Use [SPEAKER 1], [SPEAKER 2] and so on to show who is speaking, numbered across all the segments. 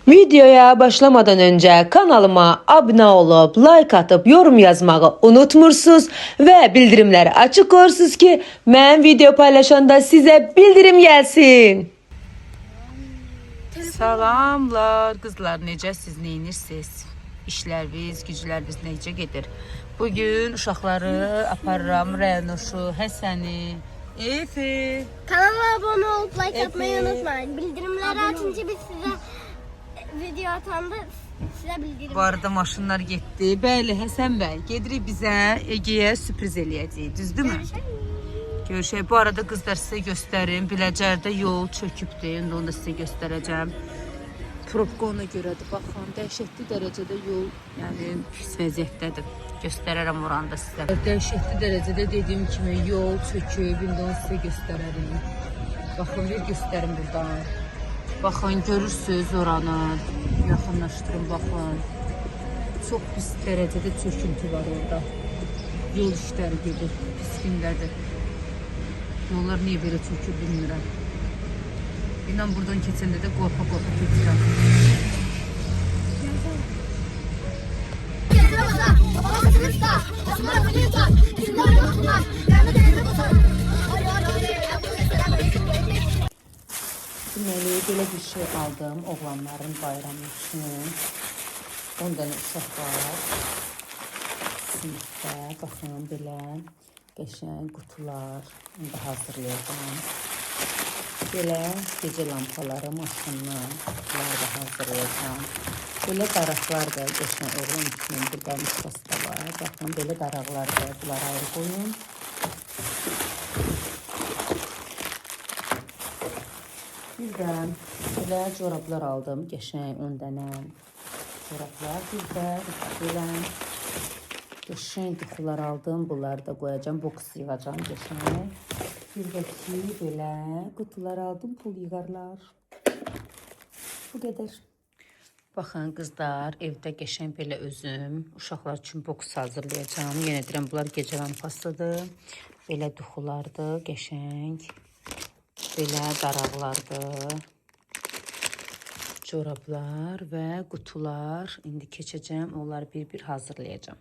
[SPEAKER 1] Videoya başlamadan önce kanalıma abone olup like atıp yorum yazmayı unutmursunuz ve bildirimleri açık koyursunuz ki ben video paylaşanda size bildirim gelsin.
[SPEAKER 2] Salamlar qızlar, necəsiz, neyinirsiniz? İşləriniz, gücləriniz necə gedir? Bugün uşaqları aparıram, Rənoşu, Həsəni, Efe.
[SPEAKER 3] Kanalıma abone olup like atmayı unutmayın. Bildirimleri açınca biz size video atanda size bildirim.
[SPEAKER 2] Bu arada maşınlar getdi. Bəli, Həsən bəy, gedirik bizə Ege'yə sürpriz eləyəcəyik, düzdürmü? Görüşək. Bu arada qızlar sizə göstərim. Biləcərdə yol çökübdür. İndi onu da sizə göstərəcəm. Probka ona görədir. Baxın, dəhşətli dərəcədə yol, yəni pis vəziyyətdədir. Göstərərəm oranı da sizə. Dəhşətli dərəcədə dediyim kimi yol çöküb. İndi onu sizə göstərərim. Baxın, bir göstərim buradan. Baxın, görürsünüz oranı. Yaxınlaşdırın, baxın. Çox pis dərəcədə çöküntü var orada. Yol işləri gedir. Pis gündədir. Yollar niye böyle çökür bilmirəm. İnan buradan keçəndə də qorxa-qorxa keçirəm. Deməli, belə bir şey aldım oğlanların bayramı üçün. 10 dənə uşaq var. Sinifdə, baxın belə. Qəşəng qutular, onu da hazırlayacağım. Belə gecə lampaları, maşınlar, qutular da hazırlayacağım. Belə daraqlar da qəşəng oğlan üçün burada nişası da var. Baxın, belə daraqlar da bunları ayrı qoyun. Bir də belə corablar aldım, qəşəng 10 dənə corablar. Bir də belə qəşəng qutular aldım. Bunları da qoyacağım. Boks yığacağım qəşəng. Bir də ki, belə qutular aldım. Pul yığarlar. Bu qədər. Baxın qızlar, evdə qəşəng belə özüm uşaqlar üçün boks hazırlayacağım. Yenə deyirəm, bunlar gecə lampasıdır. Belə duxulardır, qəşəng. Belə daraqlardır. Corablar və qutular. İndi keçəcəm, onları bir-bir hazırlayacağım.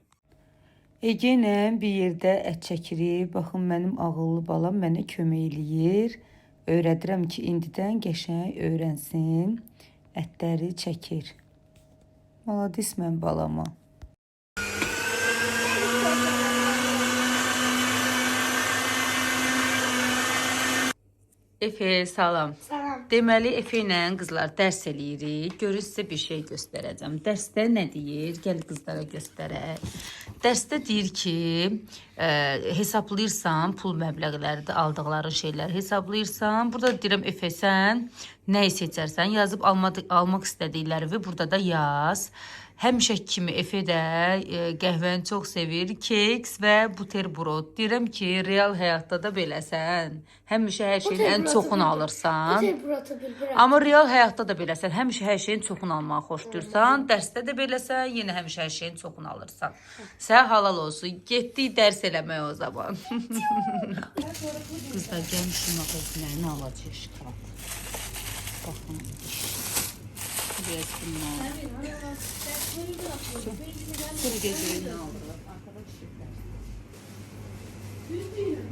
[SPEAKER 2] Ege ilə bir yerdə ət çəkirik. Baxın, mənim ağıllı balam mənə kömək eləyir. Öyrədirəm ki, indidən qəşəng öyrənsin. Ətləri çəkir. Maladis mən balama. Efe, salam.
[SPEAKER 3] Salam.
[SPEAKER 2] Deməli, Efe ilə qızlar dərs eləyirik. Görün sizə bir şey göstərəcəm. Dərsdə nə deyir? Gəl qızlara göstərək. Dərsdə deyir ki, hesablayırsan, pul məbləğləri də aldıqları şeyləri hesablayırsan. Burada deyirəm, Efe, sən nəyi seçərsən? Yazıb almaq istədikləri və burada da yaz. Həmişə kimi Efe də qəhvəni çox sevir, keks və buterbrod. Deyirəm ki, real həyatda da beləsən. Həmişə hər şeyin ən çoxunu alırsan. Amma real həyatda da beləsən. Həmişə hər şeyin çoxunu almağı xoşlayırsan. Dərsdə də beləsən, yenə həmişə hər şeyin çoxunu alırsan. Sən halal olsun. Getdik dərs eləməyə o zaman. Qızlar, gəlmişim mağazinlərini alacaq şikarat. Baxın. Biraz bunlar. Kuru geceliğini alırlar.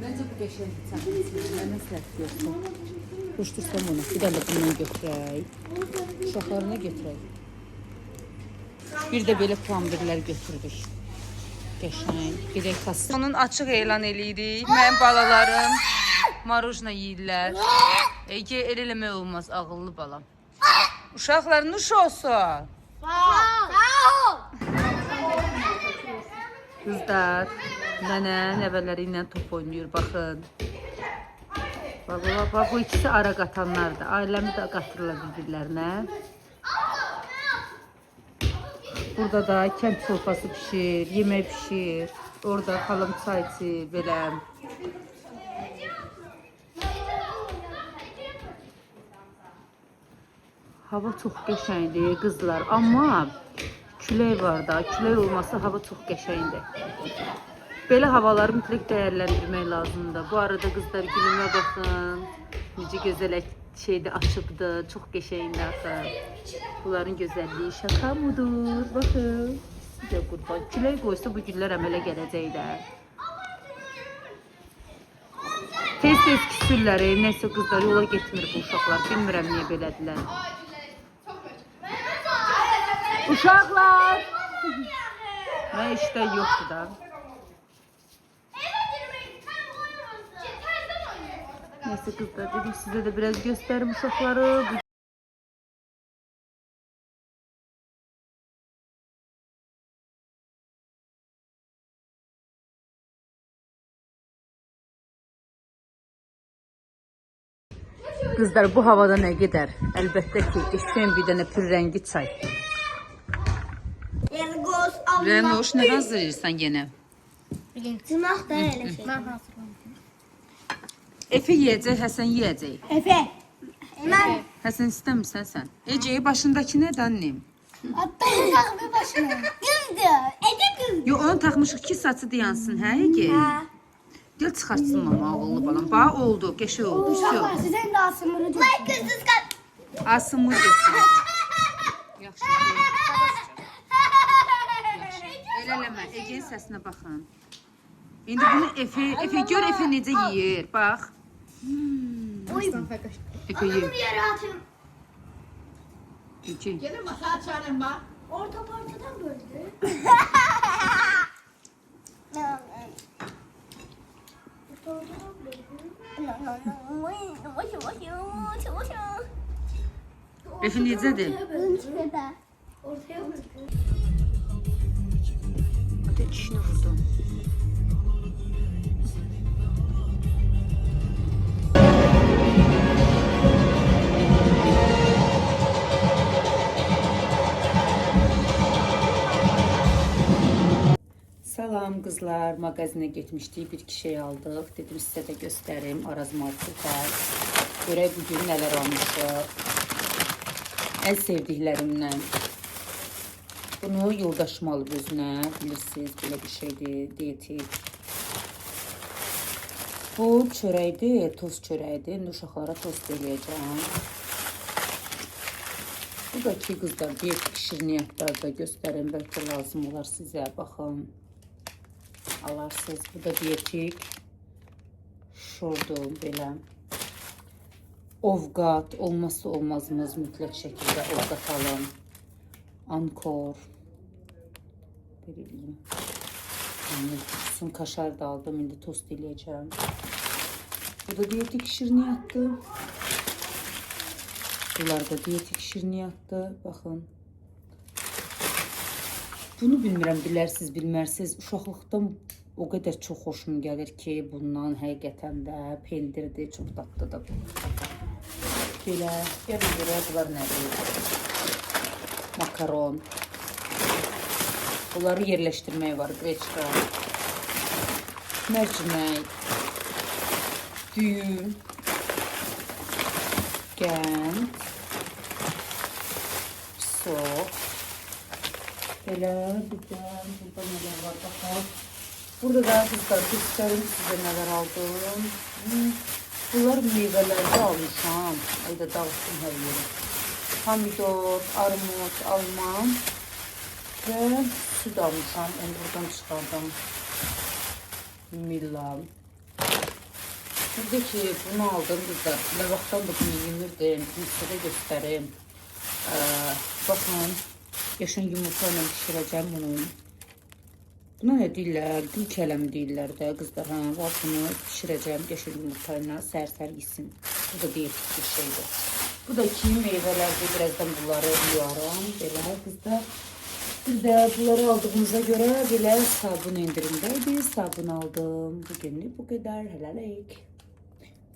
[SPEAKER 2] Bence bu geçen sen nasıl yapıyorsun? Koştursam onu. Bir de bundan götürək. Uşaqlarına götürək. Bir də belə plambirlər götürdük. Qəşəng. Gedək kassa. Onun açıq elan eləyirik. Mənim balalarım marujna yeyirlər. Ege el eləmək olmaz, ağıllı balam. Uşaqlar nuş olsun. Qızlar, nənə nəvələri ilə top oynayır, baxın. Bax, bu ikisi ara qatanlardır. Ailəmi də qatırlar bir-birlərinə. Burada da kənd çolpası pişir, yemək pişir. Orada xalım çay içir, belə. Hava çox qəşəngdir qızlar, amma külək var da, külək olmasa hava çox qəşəngdir. Belə havaları mütləq dəyərləndirmək lazımdır. Bu arada qızlar, gülümə baxın, necə gözəl şeydə açıbdır, çox qəşəngdir axı. Bunların gözəlliyi şaka mıdır? Baxın. Sizə qurban. Külək qoysa bu güllər əmələ gələcəklər. Tez-tez küsürlər. Neysə qızlar yola getmir bu uşaqlar. Bilmirəm niyə belədirlər. Uşaqlar! Mən işdə yoxdur da. Neyse kızlar dedim size de biraz gösterim uşakları. Kızlar bu havada ne gider? Elbette ki geçen bir tane pür rengi çay. Renoş ne hazırlayırsan gene?
[SPEAKER 3] Cınah da öyle şey.
[SPEAKER 2] Efe yiyecek, Hasan yiyecek.
[SPEAKER 3] Efe. Ben
[SPEAKER 2] Hasan istemirsen sen. Ece'yi başındaki ne annem?
[SPEAKER 3] benim takımı başına. Güldü. Ece güldü.
[SPEAKER 2] Yo onu takmışıq ki saçı dayansın hə Ege? Gel çıxartsın mama ağıllı balam. Bax oldu, qəşəng oldu.
[SPEAKER 3] Uşaqlar sizin de asımını diyorsunuz. Like kızsız kal.
[SPEAKER 2] Asımı desin. Yaxşı. Elə eləmə, Ege'nin səsinə baxın. İndi bunu Efe gör Efe necə yeyir. Bax. Efe
[SPEAKER 3] Onu
[SPEAKER 2] yeyir.
[SPEAKER 3] bir yere atın.
[SPEAKER 2] Ege.
[SPEAKER 4] Gelir masaya çağırın bak.
[SPEAKER 3] Orta parçadan böldü.
[SPEAKER 2] Efe necədir?
[SPEAKER 3] Ortaya böldü.
[SPEAKER 2] Hadi dişini vurdum. Salam kızlar, magazine getmişdik, bir iki şey aldıq. Dedim sizə də göstərim, Araz Market'ə. Görək bugün nələr almışıq. Ən sevdiklərimdən. Bunu yoldaşım alıb özünə, bilirsiniz, belə bir şeydir, diyetik. Bu çörəkdir, toz çörəkdir. İndi uşaqlara tost eləyəcəm. Bu da ki qızlar, diyetik şirniyyatlarda göstərim, bəlkə lazım olar sizə, baxın. Alarsınız. Bu da diyetik şordu belə. Ovqat olmazsa olmazımız mütləq şəkildə ovqat alın. Ankor. Bileyim. Kaşar da aldım. İndi tost eləyəcəm. Bu da diyetik şirniyyatdır. Bunlar da diyetik şirniyyatdır. Baxın. Bunu bilmirəm, bilərsiniz, bilmərsiniz. Uşaqlıqdan o qədər çox xoşum gəlir ki, bundan həqiqətən də pendirdir, çox dadlıdır. Belə, gəlin görək, bunlar nədir? Makaron. Bunları yerləşdirmək var, qreçka. Mərcimək. Düyün. Qənd. Soq. Belə, bir də burada nələr var, baxaq. Burada da qızlar göstərim sizə nələr aldım. Bunlar meyvələrdə almışam. Ayda dağıtdım hər yeri. Pomidor, armut, alman və süd almışam. Onu buradan çıxardım. Millam. Burada ki, bunu aldım qızlar. Nə vaxtdan da bunu yemirdim. Sizə göstərim. Baxın. Yaşın yumurta ilə pişirəcəm bunu. Buna nə deyirlər? Gül kələmi deyirlər də qızlar. Bunu pişirəcəm yaşın yumurta ilə sər-sər yesin. Bu da diyetik bir şeydir. Bu da ki meyvələrdir. Birazdan bunları yuyaram. Belə qızlar. Bir də bunları aldığımıza görə belə sabun indirimdəydi. Sabun aldım. Bugünlük bu qədər. Hələlik.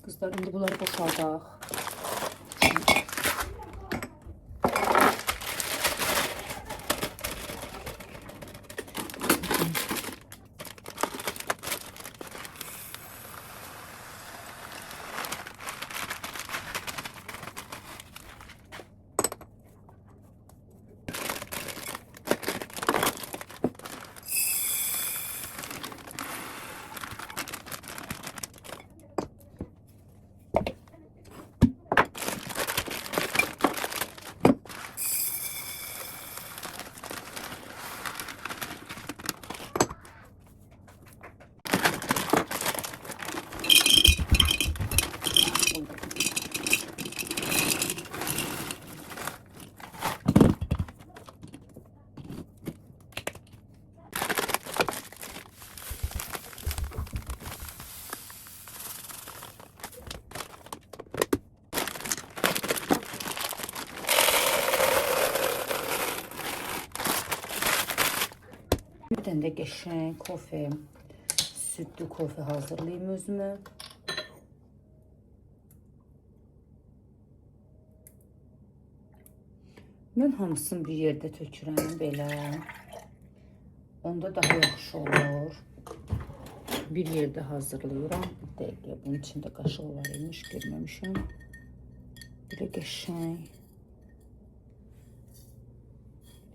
[SPEAKER 2] Qızlar indi bunları boşaldaq. Bir dənə də qəşəng kofe, südlü kofe hazırlayayım özümə. Mən hamısını bir yerdə tökürəm belə. Onda daha yaxşı olur. Bir yerdə hazırlayıram. Bir dəqiqə, bunun içində qaşıq var imiş, görməmişəm. Belə qəşəng.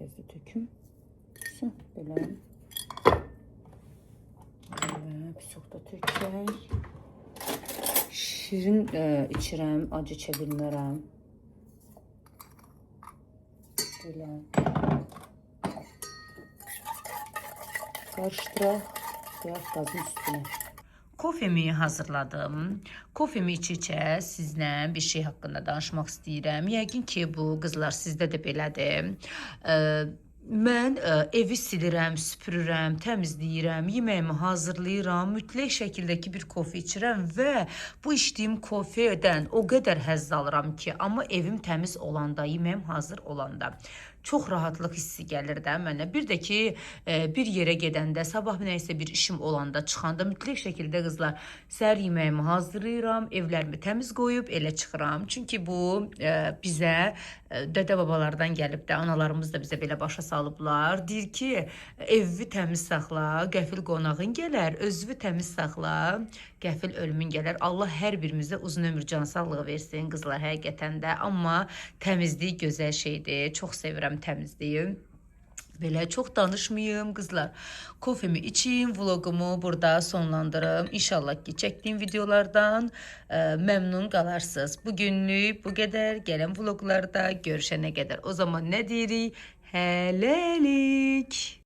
[SPEAKER 2] Biraz da töküm. Belə. Bir çox da tökək. Şirin içirəm, acı içə bilmərəm. Belə. Qarışdıraq. Qoyaq qazın üstünə. Kofemi hazırladım. Kofemi içə sizlə bir şey haqqında danışmaq istəyirəm. Yəqin ki, bu qızlar sizdə də belədir. Mən evi silirəm, süpürürəm, təmizləyirəm, yeməyimi hazırlayıram, mütləq şəkildəki bir kofe içirəm və bu içdiyim kofedən o qədər həzz alıram ki, amma evim təmiz olanda, yeməyim hazır olanda çox rahatlıq hissi gəlir də mənə. Bir də ki, bir yerə gedəndə, sabah nəysə bir işim olanda, çıxanda mütləq şəkildə qızlar səhər yeməyimi hazırlayıram, evlərimi təmiz qoyub elə çıxıram. Çünki bu bizə dədə-babalardan gəlib də, analarımız da bizə belə başa salıblar. Deyir ki, evi təmiz saxla, qəfil qonağın gələr, özünü təmiz saxla, qəfil ölümün gələr. Allah hər birimizə uzun ömür, can sağlığı versin qızlar həqiqətən də. Amma təmizlik gözəl şeydir. Çox sevirəm təmizliyi. Belə çox danışmayım qızlar. Kofemi içeyim, vlogumu burada sonlandırım. İnşallah ki, çəkdiyim videolardan məmnun qalarsınız. Bugünlük bu qədər. Gələn vloglarda görüşənə qədər. O zaman nə deyirik? Hələlik.